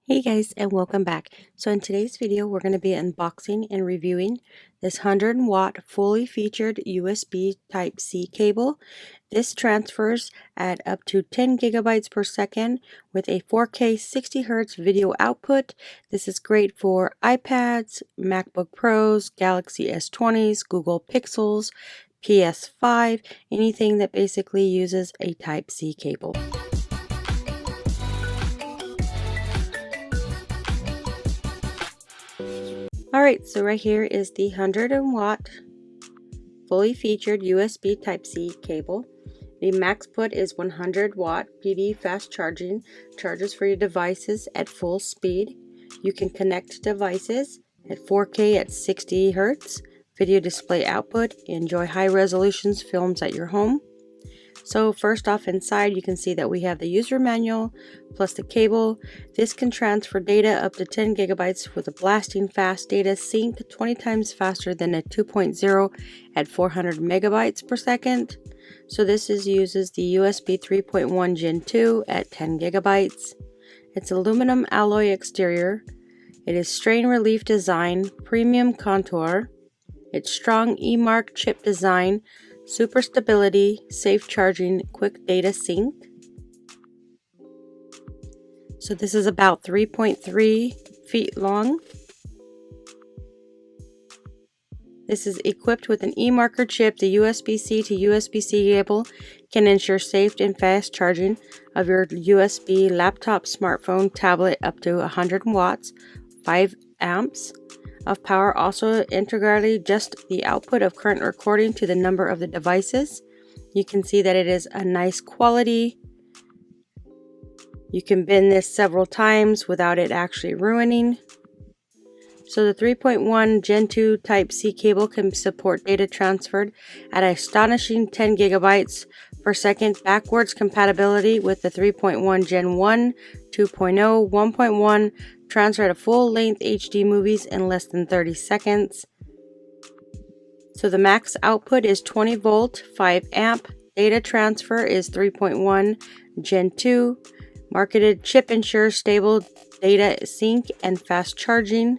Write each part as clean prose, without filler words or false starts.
Hey guys, and welcome back. So in today's video we're going to be unboxing and reviewing this 100-watt fully featured USB Type-C cable. This transfers at up to 10 gigabytes per second with a 4K 60 Hz video output. This is great for iPads, MacBook Pros, Galaxy S20s, Google Pixels, PS5, anything that basically uses a Type-C cable. Alright, so right here is the 100-watt fully featured USB Type-C cable. The max put is 100 watt PD fast charging, charges for your devices at full speed. You can connect devices at 4K at 60 Hz, video display output, enjoy high resolution films at your home. So first off, inside you can see that we have the user manual plus the cable. This can transfer data up to 10 gigabytes with a blasting fast data sync 20 times faster than a 2.0 at 400 megabytes per second. So this uses the USB 3.1 Gen 2 at 10 gigabytes. It's aluminum-alloy exterior. It is strain relief design, premium contour. It's strong E-mark chip design, super stability, safe charging, quick data sync. So this is about 3.3 feet long. This is equipped with an E-marker chip. The USB-C to USB-C cable can ensure safe and fast charging of your USB laptop, smartphone, tablet up to 100 watts, 5 amps of power. Also integrally adjust the output of current recording to the number of the devices. You can see that it is a nice quality. You can bend this several times without it actually ruining. So the 3.1 Gen 2 Type-C cable can support data transferred at an astonishing 10 gigabytes per second, backwards compatibility with the 3.1 Gen 1, 2.0, 1.1, transfer to full-length HD movies in less than 30 seconds. So the max output is 20 volt, 5 amp. Data transfer is 3.1 Gen 2. Marketed chip ensures stable data sync and fast charging.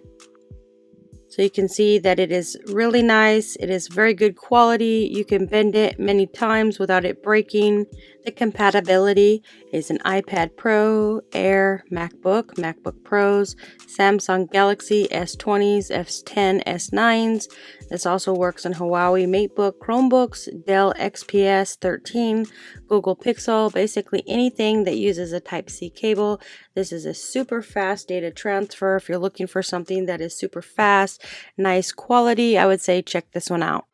So you can see that it is really nice. It is very good quality. You can bend it many times without it breaking. The compatibility is an iPad Pro, Air, MacBook, MacBook Pros, Samsung Galaxy S20s, S10, S9s. This also works on Huawei MateBook, Chromebooks, Dell XPS 13, Google Pixel, basically anything that uses a Type-C cable. This is a super fast data transfer. If you're looking for something that is super fast, nice quality, I would say check this one out.